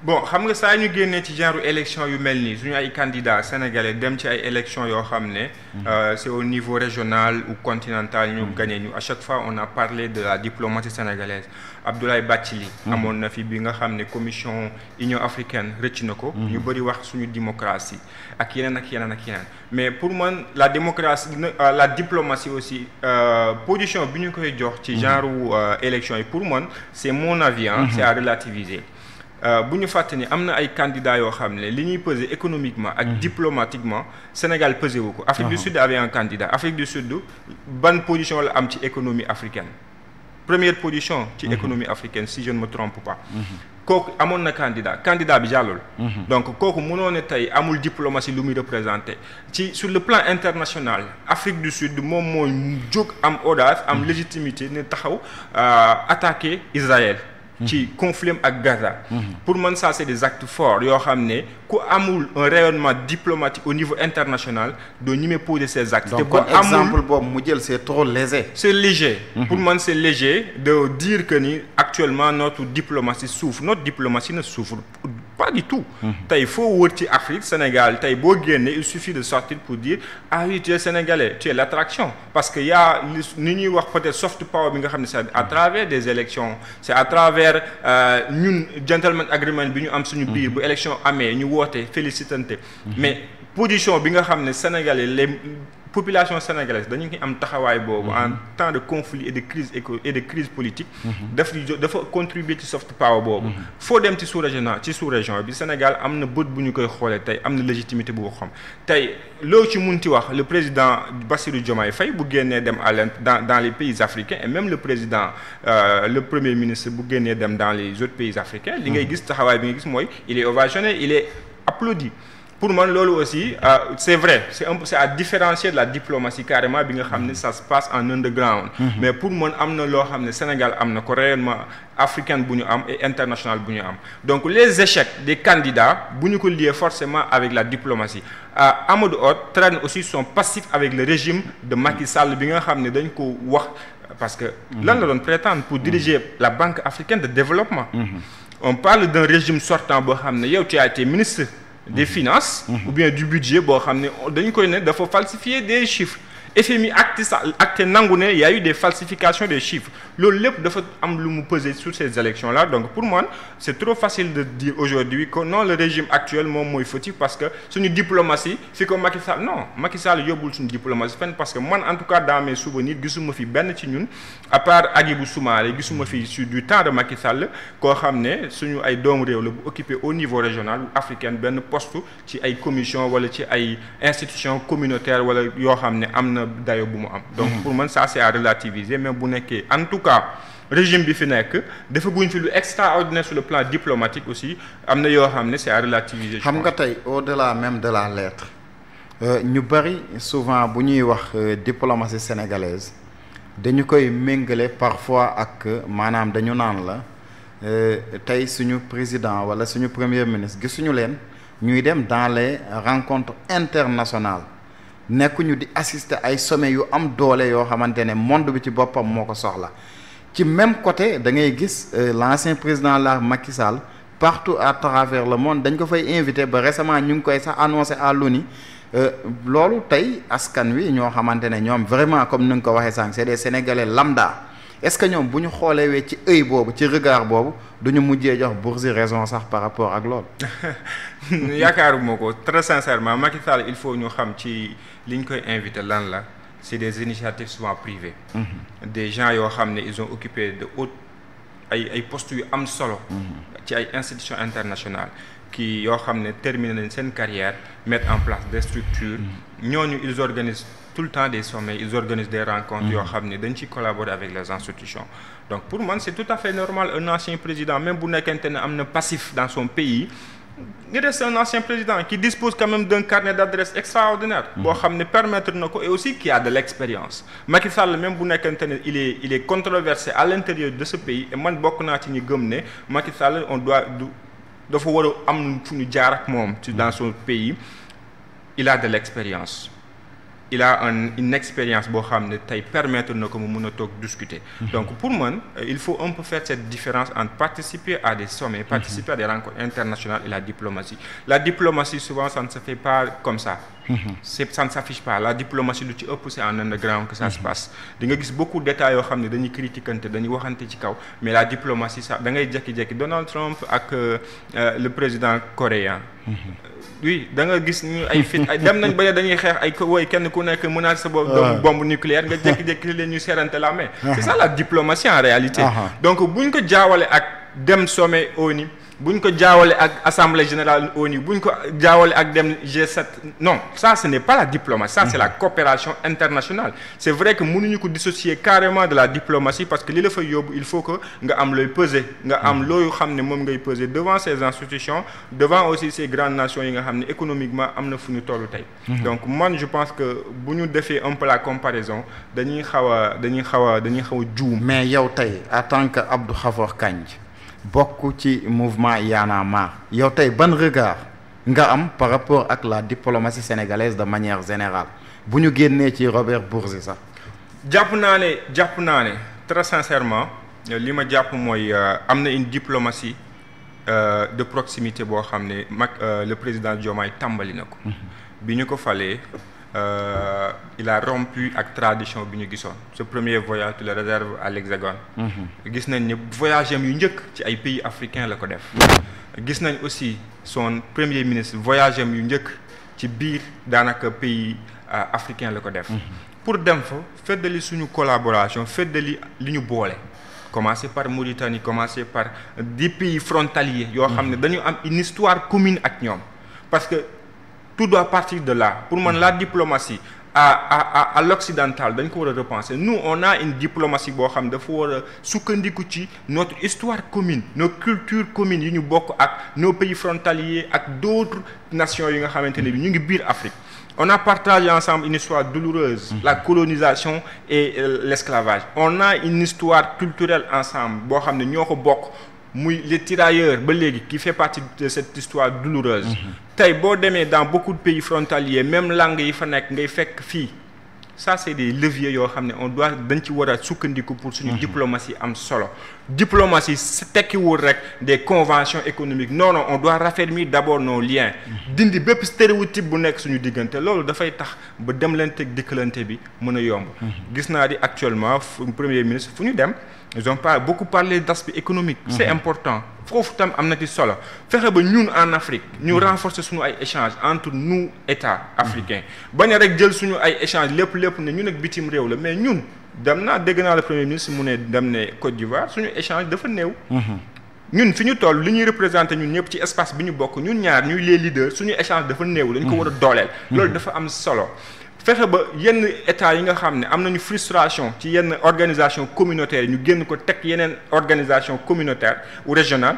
bon xam nga saa ñu génnee ci genre élection yu mel nii suñu ay candidats sénégalais dem ci ay élections yoo xam ne c'est au niveau régional ou continental ñu gagné ñu à chaque fois on a parlé de la diplomatie sénégalaise Abdoulaye Bathily amoon na fi bi nga xam ne commission Union africaine rëcc na ko ñu bëri wax suñu démocratie ak yeneen ak yeneen ak yeneen mais pour man la démocratie la diplomatie aussi position bi ñu koy jox ci genre élection yi pour man c'est mon avis c'est à relativiser bu ñu fàtte ni am na ay candidats yoo xam ne li ñuy peser économiquement ak diplomatiquement Sénégal pesé wu ko. Afrique du Sud avait un candidat Afrique du Sud ban position la am ci économie africaine première position ci économie africaine si je ne me trompe pas. kooku amoon na candidat bi jàllul. donc kooku mënoo ne tey amul diplomatie lu muy représenté ci sur le plan international Afrique du Sud moom moo jóg am audace am légitimité ne taxaw attaquer Israël. ci conflit ak Gaza. pour man ça c'est des actes forts yoo xam ne ku amul un rayonnement diplomatique au niveau international doo ñemee poser ces actes. te kon exemple boobu mu jël c'est trop léger. c'est léger. pour man c'est léger de dire que ni actuellement notre diplomatie souffre notre diplomatie ne souffre pas du tout. tey foo wër ci Afrique Sénégal tey boo génnee il suffit de sortir pour dire ah oui tu es sénégalais tu es l'attraction parce que y a ni ñuy wax peut-être soft power bi nga xam ne c'est à travers des élections c'est à travers ñun gentleman agreement bi ñu am suñu biir bu élection amee ñu woote félicitante mais position bi nga xam ne sénégalais les population sénégalaise dañu ngi am taxawaay boobu en temps de conflit et de crise politique dafa contribuer ci soft power boobu foo dem ci sous-région bi Sénégal am na bët bu ñu koy xoolee tey am na légitimité bu xam tey loo ci munti wax le président Bassirou Diomaye Faye bu génnee dem dans les pays africains et même le président le premier ministre bu génnee dem dans les autres pays africains li ngay gis taxawaay bi nga gis mooy il est ovationné il est applaudi pour man loolu aussi c'est vrai c'est à différencier de la diplomatie carrément bi nga xam ne ça se passe en underground mais pour man am na loo xam ne Sénégal am na ko rayonnement africain bu ñu am et international bu ñu am donc les échecs des candidats bu ñu ko lier forcément avec la diplomatie Amadou Hott traîne aussi son passif avec le régime de Macky Sall bi nga xam ne dañ ko wax parce que lan la doon prétendre pour diriger la Banque africaine de développement on parle d'un régime sortant boo xam ne yow tu as été ministre des finances ou bien du budget boo xam ne dañu koy ne dafa falsifier des chiffres FMI acte nangu ne y a eu des falsifications des chiffres loolu lépp dafa am lu mu peser sur ces élections là donc pour moi c'est trop facile de dire aujourd'hui que non le régime actuel moom mooy fautif parce que suñu diplomatie fi ko Macky Sall yóbbul suñu diplomatie fenn parce que man en tout cas dans mes souvenirs gisuma fi benn ci ñun à part Hadjibou Soumaré gisuma fi sur du temps de Macky Sall koo xam ne suñu ay doomu réew la bu occupé au niveau régional ou africain benn poste ci ay commission wala ci ay institutions communautaires wala yoo xam ne am na dayo bu mu am donc pour man ça c'est à relativiser mais bu nekkee en tout cas régime bi fi nekk dafa guñ fi lu extraordinaire sur le plan diplomatique aussi am na yoo xam ne c'est à relativiser. xam nga tey au-delà même de la lettre ñu bari souvent bu ñuy wax diplomatie sénégalaise dañu koy méngale parfois ak maanaam dañu naan la tey suñu président wala suñu premier ministre gisuñu leen ñuy dem dans les rencontres internationales nekkuñu di assister ay sommets yu am doole yoo xamante ne monde bi ci boppam moo ko soxla ci même côté da ngay gis l'ancien président la Macky Sall partout à travers le monde dañ ko fay invité ba récemment ñu ngi koy sax annoncé à l'ONU loolu tey askan wi ñoo xamante ne ñoom vraiment comme ni nga ko waxee sànq c'est des Sénégalais lambda est-ce que ñoom bu ñu xoolee wee ci œil boobu ci regard boobu duñu mujjee jox Bourgi raison sax par rapport ak loolu. yaakaaruma ko très sincèrement Macky Sall il faut ñu xam ci li ñu koy invité lan la c'est des initiatives souvent privées. Des gens yoo xam ne ils ont occupé de hautes ay postes yu am solo. ci ay institutions internationales qui yoo xam ne terminé nañ seen carrière mettre en place des structures. ñooñu ils organisent tout le temps des sommets ils organisent des rencontres yoo xam ne dañ ciy collaborer avec les institutions donc pour moi c'est tout à fait normal un ancien président même bu nekkente ne am na passif dans son pays il reste un ancien président qui dispose quand même d'un carnet d'adresses extraordinaire boo xam ne permettre na ko et aussi qui a de l'expérience Macky Sall même bu nekkente ne il est controversé à l'intérieur de ce pays et man bokk naa ci ñu gëm ne Macky Sall on doit dafa war a am fu ñu jaar ak moom ci dans son pays il a de l'expérience il a une expérience boo xam ne tey permettre na ko mu mun a toog discuter. Donc pour man il faut un peu faire cette différence entre participer à des sommets, participer à des rencontres internationales et la diplomatie. La diplomatie souvent ça ne se fait pas comme ça. Ça ne s'affiche pas. La diplomatie lu ci ëpp c'est en underground que ça se passe. di nga gis beaucoup d'états yoo xam ne dañuy critiquante dañuy waxante ci kaw mais la diplomatie ça da ngay jékki-jékki Donald Trump ak le président coréen. Oui da nga gis ñu ay fit ay dem nañ ba dañuy xeex ay woy kenn ku nekk menace sa bombe nucléaire nga jékki-jékki leen ñu serrante la main. C'est ça la diplomatie en réalité. Donc buñ ko jaawale ak dem sommet ONU buñ ko jaawale ak assemblée générale ONU buñ ko jaawale ak dem G7 non ça ce n'est pas la diplomatie, ça c'est la coopération internationale. C'est vrai que mënuñu ko dissocier carrément de la diplomatie parce que li la fa yóbbu il faut que nga am looy peser nga am looyu xam ne moom ngay peser devant ces institutions devant aussi ces grandes nations yi nga xam ne économiquement am na fu ñu tollu tey. Donc man je pense que bu ñu defee un peu la comparaison dañuy xaw a juum. Mais yow tey en tant que Abdou Khafor Kandji bokk ci mouvement Y'en a marre yow tey ban regard nga am par rapport ak la diplomatie sénégalaise de manière générale bu ñu génnee ci Robert Bourgi sax. jàpp naa ne très sincèrement li ma jàpp mooy am na une diplomatie de proximité boo xam ne le président Diomaye tàmbali na ko. bi ñu ko falee il a rompu ak tradition bi ñu gisoon ce premier voyage tu le réserve à l'Hexagone. gis nañ ne voyage am yu njëkk ci ay pays africains la ko def. gis nañ aussi son premier ministre voyage am yu njëkk ci biir daanaka pays africain la ko def. pour dem fa feddali suñu collaboration feddali li ñu boole. commencer par Mauritanie commencer par des pays frontaliers yoo xam ne dañu am une histoire commune ak ñoom parce que tout doit partir de là. Pour moi, la diplomatie à l'occidental, dañ ko war a repenser. Nous, on a une diplomatie boo xam dafa war a sukkandiku ci notre histoire commune, nos cultures communes yi ñu bokk ak nos pays frontaliers ak d'autres nations yi nga xamante ne bi ñu ngi biir Afrique. On a partagé ensemble une histoire douloureuse, la colonisation et l'esclavage. On a une histoire culturelle ensemble boo xam ne ñoo ko bokk. Muy les tirailleurs ba léegi qui fait partie de cette histoire douloureuse. Tey boo demee dans beaucoup de pays frontaliers même langue yi fa nekk ngay fekk fii ça c'est des leviers yoo xam ne on doit dañ ci war a sukkandiku pour suñu diplomatie am solo. Diplomatie tekkiwul rek des conventions économiques non on doit raffermir d'abord nos liens. dindi bépp stéréotype bu nekk suñu diggante loolu dafay tax ba demlante ak dikkalante bi mën a yomb. gis naa di actuellement premier ministre fu ñu dem. Ils ont pas beaucoup parlé d'aspect économique. C'est important foofu tam am na ci solo fexe ba ñun en Afrique ñu renforcer suñu ay échanges entre nous États africains bañ a rek jël suñu ay échanges lépp ne ñun ak bitim réew la mais ñun dégg naa le premier ministre mu ne dem ne Côte d'Ivoire suñu échange dafa néew. ñun fi ñu toll li ñuy représenter ñun ñëpp ci espace bi ñu bokk ñun ñaar ñuy les leaders suñu échange dafa néew. dañ ko war a dooleel. loolu dafa am solo. fexe ba yenn état yi nga xam ne am nañu frustration ci yenn organisation communautaire ñu génn ko teg yeneen organisation communautaire ou régionale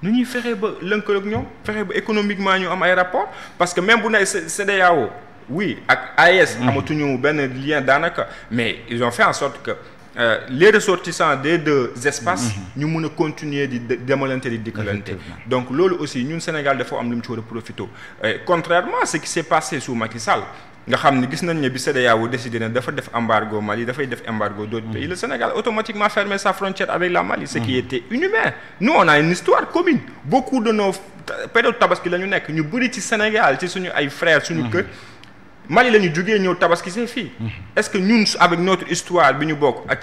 nu ñuy fexe ba lëkkaloog ñoom fexe ba économiquement ñu am ay rapport parce que même bu ne CEDEAO oui ak AES amatuñu benn lien daanaka mais ils ont fait en sorte que les ressortissants des deux espaces ñu mun a continuer di demalante di dikkalante donc loolu aussi ñun Sénégal dafa am lu mu ci war a profité contrairement à ce qui s'est passé sous Macky Sall nga xam ne gis nañ ne bi CEDEAO décidé na dafa def embargo Mali dafay def embargo d'autres pays le Sénégal automatiquement fermé sa frontière avec la Mali ce qui était inhumain. Nous on a une histoire commune beaucoup de nos période tabaski la ñu nekk ñu bëri ci Sénégal ci suñu ay frères suñu kër Mali la ñu jógee ñëw tabaski see fii est-ce que ñun avec notre histoire bi ñu bokk ak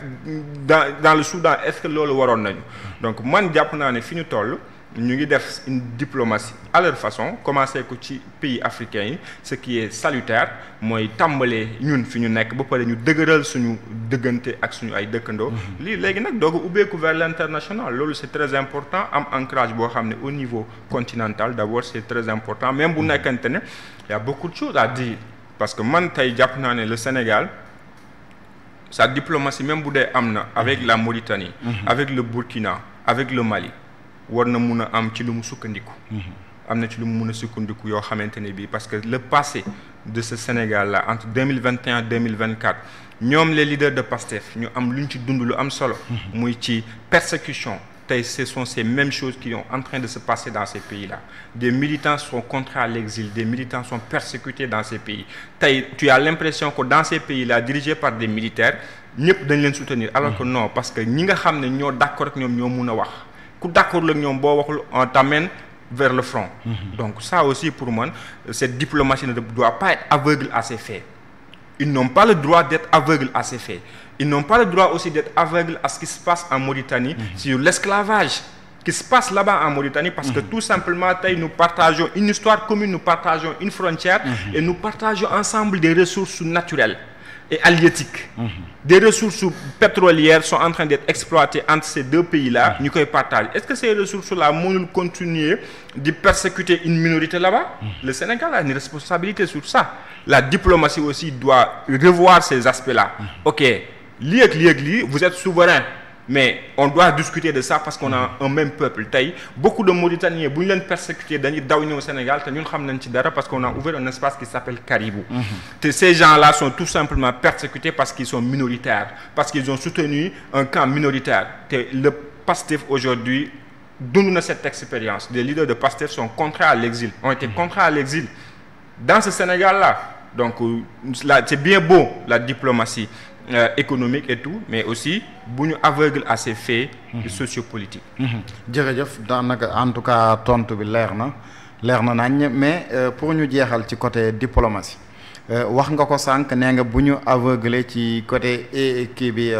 dans le Soudan est-ce que loolu waroon nañu donc man jàpp naa ne fi ñu toll ñu ngi def une diplomatie à leur façon commencé ko ci pays africains yi ce qui est salutaire mooy tàmbalee ñun fi ñu nekk ba pare ñu dëgëral suñu dëggante ak suñu ay dëkkandoo lii léegi nag doog a ubbeeku vers l'international loolu c'est très important am ancrage boo xam ne au niveau continental d'abord c'est très important même bu nekkante ne y a beaucoup de choses à dire parce que man tey jàpp naa ne le Sénégal sa diplomatie même bu dee am na avec la Mauritanie avec le Burkina avec le Mali war na mun a am ci lu mu sukkandiku am na ci lu mu mun a sukkandiku yoo xamante ne bii parce que le passé de ce Sénégal là entre 2021 2024 ñoom les leaders de PASTEF ñu am lu ñu ci dund lu am solo muy ci persécution ce sont ces mêmes choses qui sont en train de se passer dans ces pays-là. Des militants sont contraints à l'exil, des militants sont persécutés dans ces pays. Tu as l'impression que dans ces pays-là, dirigés par des militaires, ñëpp dañ leen soutenir alors que non, parce que ñi nga xam ne ñoo d'accord ak ñoom ñoo mun a wax ku d'accord ak ñoom boo waxul on t'amène vers le front. Donc ça aussi pour moi, cette diplomatie ne doit pas être aveugle à ces faits. Ils n'ont pas le droit d'être aveugles à ces faits. Ils n'ont pas le droit aussi d'être aveugles à ce qui se passe en Mauritanie, sur l'esclavage qui se passe là-bas en Mauritanie, parce que tout simplement, nous partageons une histoire commune, nous partageons une frontière, et nous partageons ensemble des ressources naturelles et halieutiques. Des ressources pétrolières sont en train d'être exploitées entre ces deux pays-là, nous pouvons partager. Est-ce que ces ressources-là vont continuer de persécuter une minorité là-bas? Le Sénégal a une responsabilité sur ça. La diplomatie aussi doit revoir ces aspects-là. Ok, vous êtes souverain, mais on doit discuter de ça parce qu'on a un même peuple. Beaucoup de Mauritaniens, si ils sont persécutés au Sénégal, nous savons parce qu'on a ouvert un espace qui s'appelle Caribou. Ces gens-là sont tout simplement persécutés parce qu'ils sont minoritaires, parce qu'ils ont soutenu un camp minoritaire. Le PASTEF aujourd'hui donne cette expérience. Les leaders de PASTEF sont contraints à l'exil, ont été contraints à l'exil dans ce Sénégal-là. Donc c'est bien beau la diplomatie économique et tout, mais aussi bu ñu aveugle à ces faits sociopolitiques. jërëjëf daanaka en tout cas tontu bi leer na nañ, mais pour ñu jeexal ci côté diplomatie wax nga ko sànq nee nga bu ñu aveugle ci côté kii bi